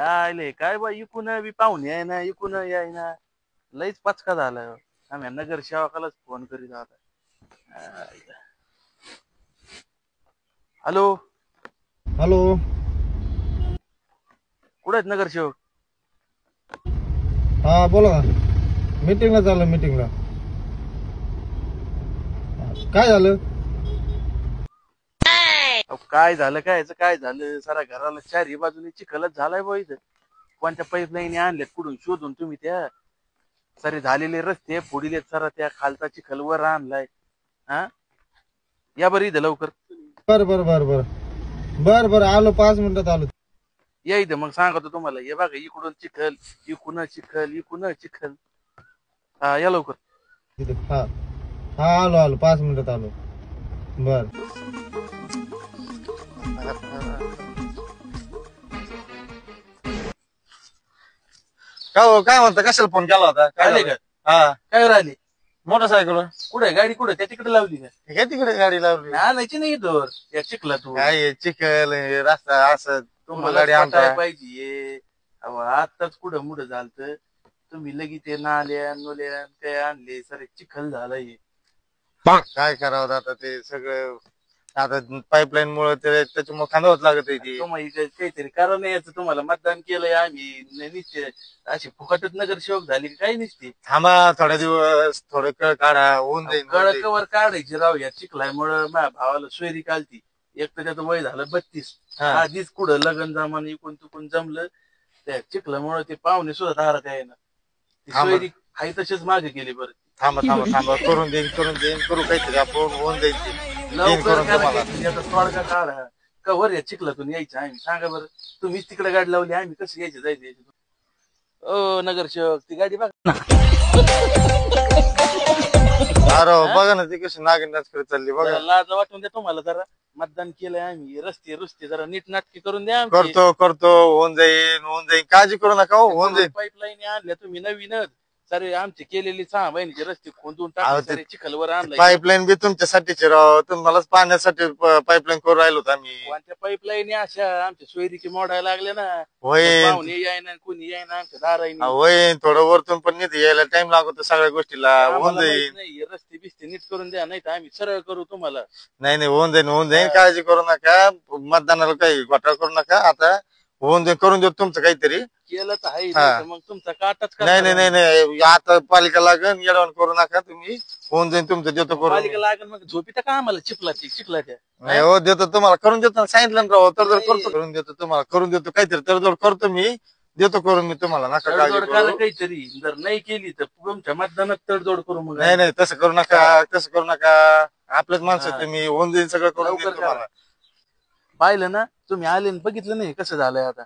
आले काय बा इकून बी पाहुणे आहे ना इकून याय ना लईच पचका झाला आम्ही नगर सेवकालाच फोन करीत आता. हॅलो. हॅलो. कुठे आहेत नगरसेवक? हा बोला ना. मीटिंगला चाललो मीटिंगला. काय झालं? काय झालं काय झालं सारा घराला चारी बाजूने चिखलच झालाय बा इथं. कोणत्या पाईपलाईन आणल्यात कुठून शोधून तुम्ही त्या सारे झालेले रस्ते फोडीले सारा त्या खालचा चिखल वर आणलाय. हा या बरं इथं लवकर. बर बर बर बर बर बर आलो 5 मिनिटात आलो. या इथं मग सांगतो तुम्हाला. हे बघा इकडून चिखल इकून चिखल इकून चिखल. हा या लवकर. हा हा आलो 5 मिनिटात आलो. बर. काय म्हणता? कशाला फोन केला होता? काय आले झालं? का? हा काय राहिले? मोटरसायकल कुठे गाडी कुठे त्या तिकडे लावली का? हे तिकडे गाडी लावली. आणायची नाही इथं या चिखलातून. काय चिखल रस्ता असं तुम्हाला गाडी आणताय पाहिजे. आताच कुठं मुठं झालत तुम्ही लगेच ते नाल्या नोल्या काय आणले सारे चिखल झालाय. काय करावं आता ते सगळं आता पाईपलाईन मुळे त्याच्यामुळे खांदावच लागत आहे ती. तुम्हाला काहीतरी कारण यायचं तुम्हाला मतदान केलंय आम्ही निश्चय अशी फुकटच नगरसेवक झाली की काही नसते. थांबा थोड्या दिवस थोडे कळ काढा होऊन जाईल. कळ कवर काढायची राव या चिखलामुळे माझ्या भावाला सोयरी कालती. एक तर त्याचं वय झालं 32. आधीच कुठं लग्न जमान इकून तुकून जमलं त्या चिखलामुळे ते पाहुणे सुद्धा दारात आहे ना. सोयरी हाय तशीच मागे गेली. बरं थांबा थांबा थांबा करून देईन करू काहीतरी आपण होऊन जाईल. लवकर तोडगा काढा. कवर या चिखलातून यायचं आम्ही सांगा बरं. तुम्हीच तिकडे गाडी लावली आम्ही कसं यायचं जायचं? ओ नगरसेवक ती गाडी बघा ना. अरे बघा ना ती कशी नागिन नाच करत चालली बघा. लाज वाटून द्या तुम्हाला जरा. मतदान केलंय आम्ही. रस्ते जरा नीट नाटकी करून द्या. करतो होऊन जाईल काळजी करू नका. होऊन जाईल. पाईपलाईन आणल्या तुम्ही नवीनच सारे आमचे केलेले 6 महिन्याचे रस्ते खोदून टाकले चिखलवर आणलं. पाईपलाईन बी तुमच्यासाठीचे राव. तुम्हालाच पाण्यासाठी पाईपलाईन करू राहिलो आम्ही. कोणत्या पाईपलाईन अशा आमच्या सोयरीची मोडायला लागल्या ना. होय पाहुणे यायना कोणी यायना आमच्या दाराईने. होय थोडं वरतून पण नीट यायला टाइम लागतो सगळ्या गोष्टीला. होऊन जाईल. नाही रस्ते बिस्ते नीट करून द्या नाही तर आम्ही सरळ करू तुम्हाला. नाही होऊन जाईल काळजी करू नका. मतदानाला काही घोटाळा करू नका. आता होऊन जाईल करून देऊ तुमचं काहीतरी. केलं तर आहे मग तुमचा काटाच. नाही आता पालिका लागन येडवण करू नका तुम्ही. होऊन जाईल तुमचं देतो करून. पालिका लागन मग झोपीता का आम्हाला चिखलाच्या? नाही हो देतो तुम्हाला करून देतो सांगितलं ना राव. तडजोड करतो करून देतो तुम्हाला करून देतो काहीतरी तडजोड करतो मी. देतो करून मी तुम्हाला नका काळजी करू. काहीतरी जर नाही केली तर तुमच्या मतदानात तडजोड करू. मग नाही तसं करू नका आपल्याच माणसं तुम्ही. होऊन जाईल सगळं करून देईल तुम्हाला. पाहिलं ना तुम्ही आले बघितलं नाही कसं झालंय आता.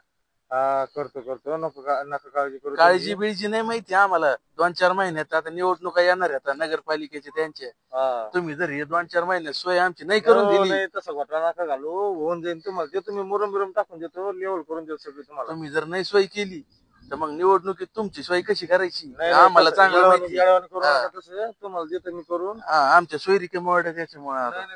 हा करतो नका काळजी करू. काळजी बिळजी नाही माहिती आम्हाला. 2-4 महिन्यात आता निवडणुका येणार आहेत नगरपालिकेचे त्यांच्या. तुम्ही जर हे 2-4 महिन्यात सोय आमची नाही करून दिली तसं घोटाळा नका घालू. होऊन जाईल तुम्हाला देतो मी मुरम बिरम टाकून देतो. लेवल करून देतो सगळी तुम्हाला. तुम्ही जर नाही सोय केली तर मग निवडणुकीत तुमची सोय कशी करायची आम्हाला चांगलं माहिती. करू नका तसं तुम्हाला देतो मी करून. आमच्या सोयरीके मोड त्याच्यामुळे